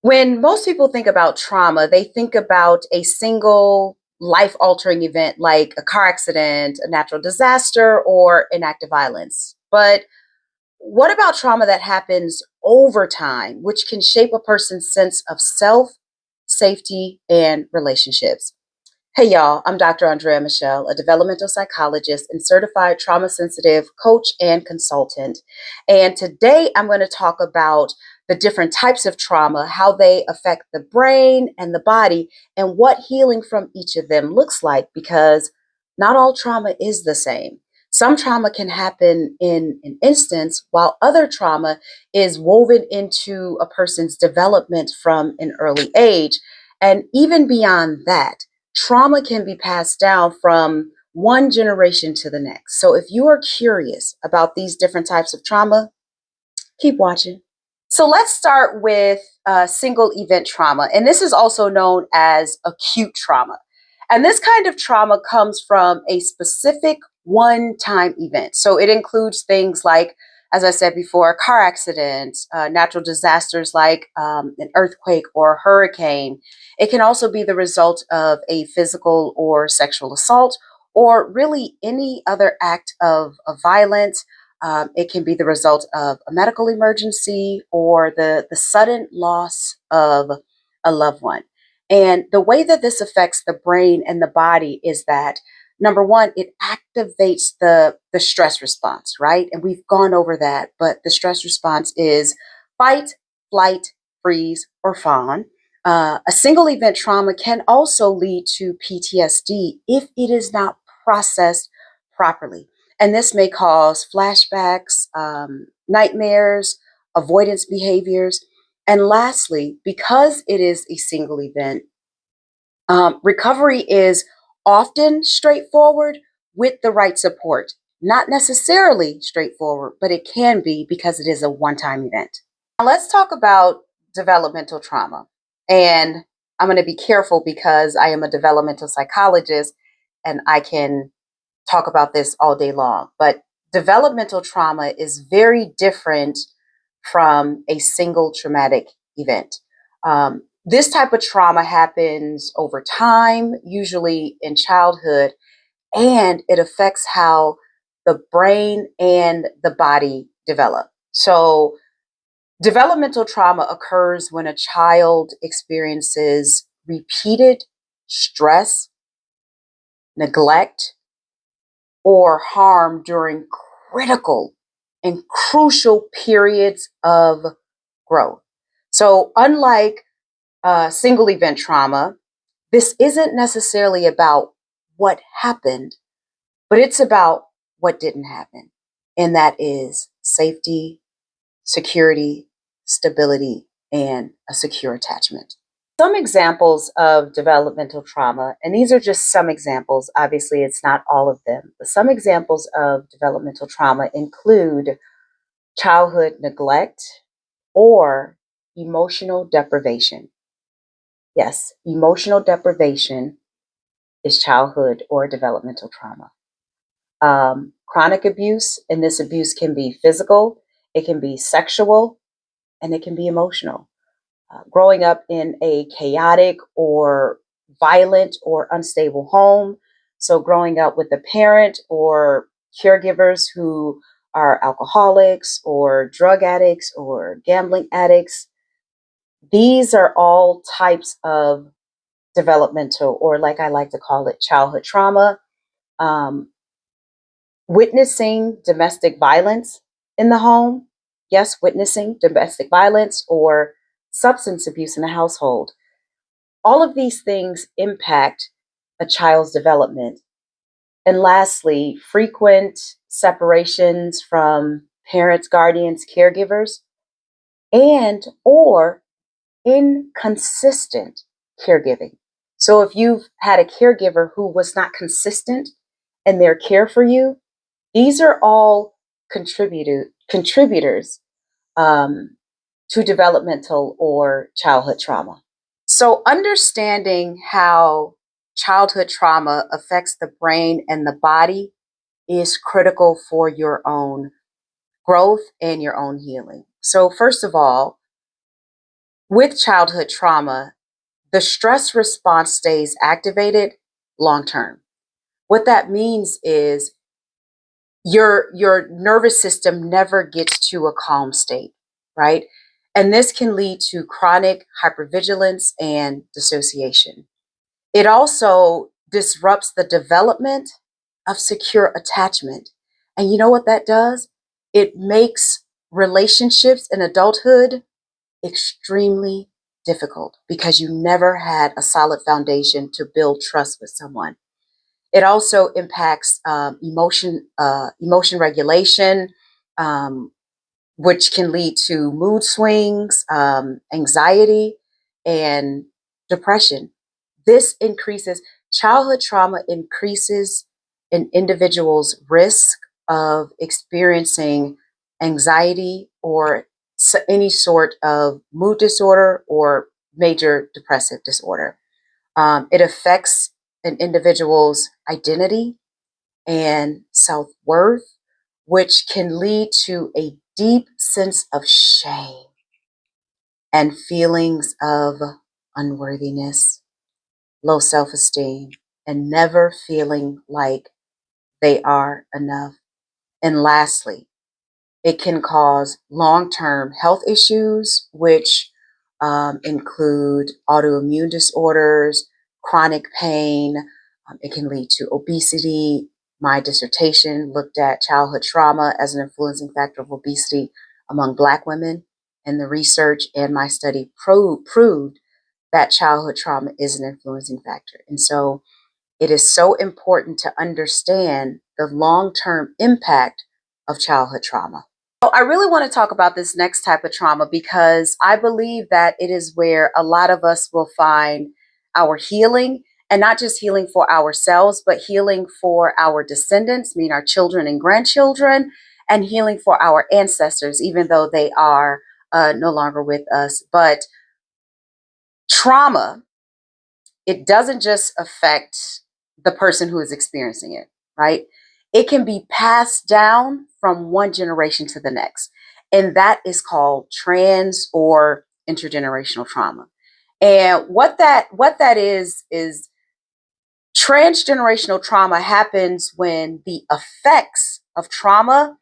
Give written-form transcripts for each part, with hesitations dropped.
When most people think about trauma, they think about a single life altering event like a car accident, a natural disaster, or an act of violence. But what about trauma that happens over time, which can shape a person's sense of self, safety, and relationships? Hey, y'all, I'm Dr. Andrea Michelle, a developmental psychologist and certified trauma sensitive coach and consultant. And today I'm going to talk about the different types of trauma, how they affect the brain and the body, and what healing from each of them looks like, because not all trauma is the same. Some trauma can happen in an instance, while other trauma is woven into a person's development from an early age. And even beyond that, trauma can be passed down from one generation to the next. So if you are curious about these different types of trauma, keep watching. So let's start with single event trauma. And this is also known as acute trauma. And this kind of trauma comes from a specific one time event. So it includes things like, as I said before, car accidents, natural disasters like an earthquake or a hurricane. It can also be the result of a physical or sexual assault, or really any other act of violence. It can be the result of a medical emergency or the sudden loss of a loved one. And the way that this affects the brain and the body is that, number one, it activates the stress response, right? And we've gone over that, but the stress response is fight, flight, freeze, or fawn. A single event trauma can also lead to PTSD if it is not processed properly. And this may cause flashbacks, nightmares, avoidance behaviors. And lastly, because it is a single event, recovery is often straightforward with the right support. Not necessarily straightforward, but it can be because it is a one time event. Now, let's talk about developmental trauma. And I'm going to be careful because I am a developmental psychologist and I can talk about this all day long. But developmental trauma is very different from a single traumatic event. This type of trauma happens over time, usually in childhood, and it affects how the brain and the body develop. So, developmental trauma occurs when a child experiences repeated stress, neglect, or harm during critical and crucial periods of growth. So, unlike single event trauma, this isn't necessarily about what happened, but it's about what didn't happen. And that is safety, security, stability, and a secure attachment. Some examples of developmental trauma, and these are just some examples, obviously, it's not all of them, but some examples of developmental trauma include childhood neglect or emotional deprivation. Yes, emotional deprivation is childhood or developmental trauma. Chronic abuse, and this abuse can be physical, it can be sexual, and it can be emotional. Growing up in a chaotic or violent or unstable home. So, growing up with a parent or caregivers who are alcoholics or drug addicts or gambling addicts. These are all types of developmental, or like I like to call it, childhood trauma. Um, Witnessing domestic violence in the home. Yes, witnessing domestic violence or substance abuse in the household. All of these things impact a child's development. And lastly, frequent separations from parents, guardians, caregivers, and or inconsistent caregiving. So if you've had a caregiver who was not consistent in their care for you, these are all contributors um, to developmental or childhood trauma. So, understanding how childhood trauma affects the brain and the body is critical for your own growth and your own healing. So, first of all, With childhood trauma, the stress response stays activated long term. What that means is your nervous system never gets to a calm state, right? And this can lead to chronic hypervigilance and dissociation. It also disrupts the development of secure attachment. And you know what that does? It makes relationships in adulthood extremely difficult because you never had a solid foundation to build trust with someone. It also impacts emotion regulation, um, which can lead to mood swings, anxiety, and depression. This increases childhood trauma increases an individual's risk of experiencing anxiety or any sort of mood disorder or major depressive disorder. It affects an individual's identity and self worth, which can lead to a deep sense of shame and feelings of unworthiness, low self esteem, and never feeling like they are enough. And lastly, it can cause long term health issues, which include autoimmune disorders, chronic pain. It can lead to obesity. My dissertation looked at childhood trauma as an influencing factor of obesity among Black women. And the research and my study proved that childhood trauma is an influencing factor. And so it is so important to understand the long term impact of childhood trauma. So I really want to talk about this next type of trauma because I believe that it is where a lot of us will find our healing, and not just healing for ourselves, but healing for our descendants, meaning our children and grandchildren, and healing for our ancestors, even though they are no longer with us. But trauma, it doesn't just affect the person who is experiencing it, right? It can be passed down from one generation to the next. And that is called trans or intergenerational trauma. And what that is transgenerational trauma happens when the effects of trauma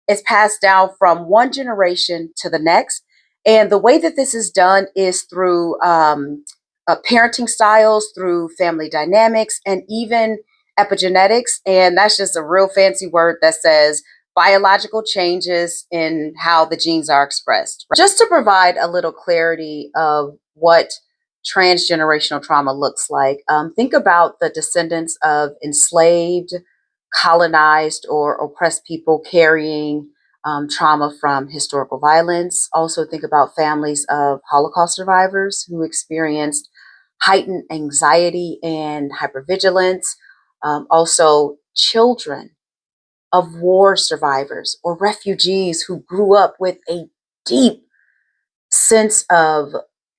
is passed down from one generation to the next. And the way that this is done is through parenting styles, through family dynamics, and even epigenetics. And that's just a real fancy word that says biological changes in how the genes are expressed. Just to provide a little clarity of what transgenerational trauma looks like, think about the descendants of enslaved, colonized, or oppressed people carrying trauma from historical violence. Also, think about families of Holocaust survivors who experienced heightened anxiety and hypervigilance. Also, children of war survivors or refugees who grew up with a deep sense of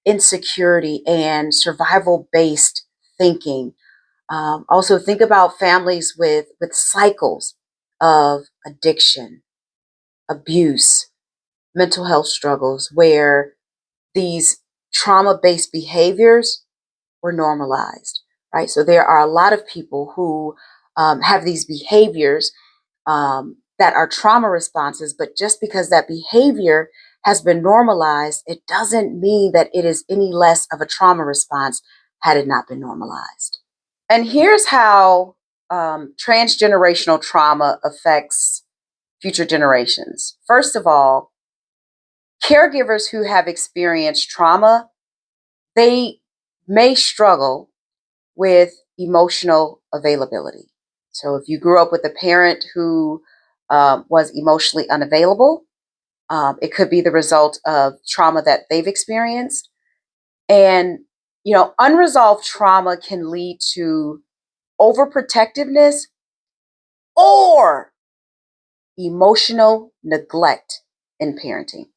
insecurity and survival based thinking. Also, think about families with cycles of addiction, abuse, mental health struggles, where these trauma based behaviors were normalized, right? So, there are a lot of people who have these behaviors that are trauma responses, but just because that behavior has been normalized, it doesn't mean that it is any less of a trauma response had it not been normalized. And here's how transgenerational trauma affects future generations. First of all, caregivers who have experienced trauma, they may struggle with emotional availability. So if you grew up with a parent who was emotionally unavailable, it could be the result of trauma that they've experienced. And, unresolved trauma can lead to overprotectiveness or emotional neglect in parenting.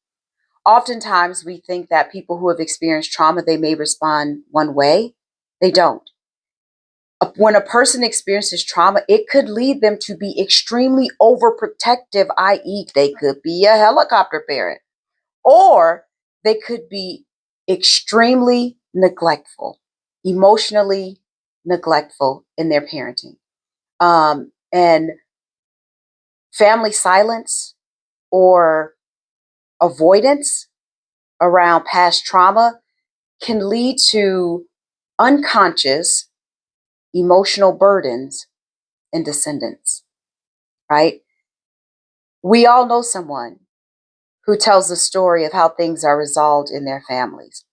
Oftentimes, we think that people who have experienced trauma, they may respond one way. They don't. When a person experiences trauma, it could lead them to be extremely overprotective, i.e., they could be a helicopter parent, or they could be extremely neglectful, emotionally neglectful in their parenting. And family silence or avoidance around past trauma can lead to unconscious emotional burdens in descendants, right? We all know someone who tells the story of how things are resolved in their families.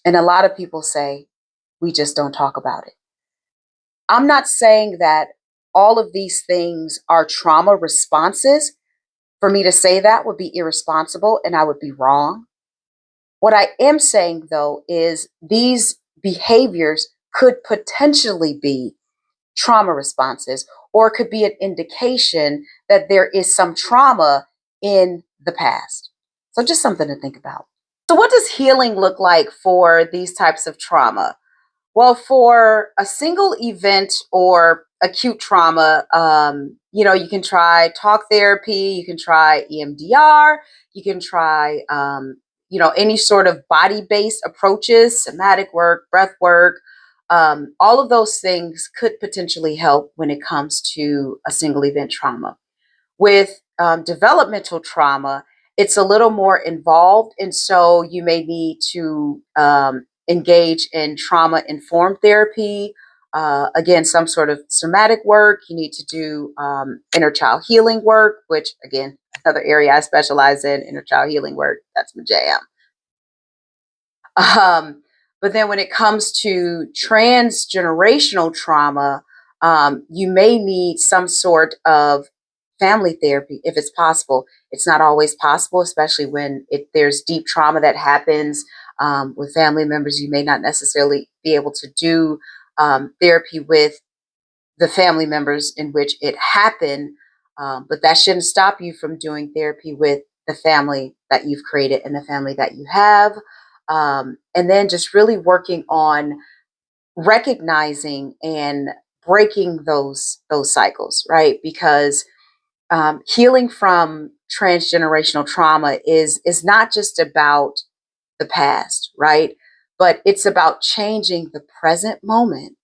And a lot of people say, we just don't talk about it. I'm not saying that all of these things are trauma responses. For me to say that would be irresponsible and I would be wrong. What I am saying, though, is these behaviors could potentially be trauma responses, or it could be an indication that there is some trauma in the past. So, just something to think about. So, what does healing look like for these types of trauma? Well, for a single event or acute trauma, you can try talk therapy, you can try EMDR, you can try, any sort of body-based approaches, somatic work, breath work. All of those things could potentially help when it comes to a single event trauma. With developmental trauma, it's a little more involved, and so you may need to engage in trauma informed therapy. Again, some sort of somatic work. You need to do inner child healing work, which, again, another area I specialize in, inner child healing work. That's my jam. But then when it comes to transgenerational trauma, you may need some sort of family therapy if it's possible. It's not always possible, especially when there's deep trauma that happens with family members. You may not necessarily be able to do therapy with the family members in which it happened, but that shouldn't stop you from doing therapy with the family that you've created and the family that you have. And then just really working on recognizing and breaking those cycles, right? Because healing from transgenerational trauma is not just about the past, right? But it's about changing the present moment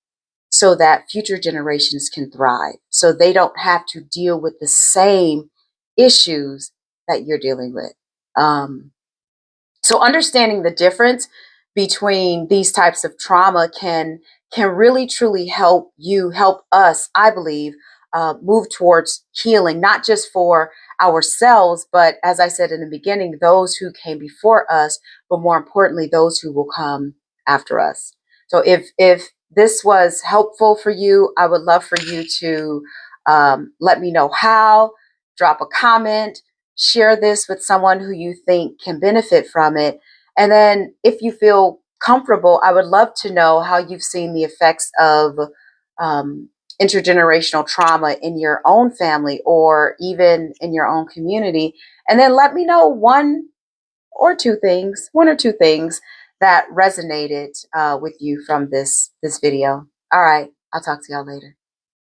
so that future generations can thrive, so they don't have to deal with the same issues that you're dealing with. Um, so understanding the difference between these types of trauma can really truly help us, I believe, move towards healing, not just for ourselves, but as I said in the beginning, those who came before us, but more importantly, those who will come after us. So if this was helpful for you, I would love for you to let me know how. Drop a comment, share this with someone who you think can benefit from it. And then if you feel comfortable, I would love to know how you've seen the effects of um, intergenerational trauma in your own family or even in your own community. And then let me know one or two things that resonated with you from this video. All right, I'll talk to y'all later.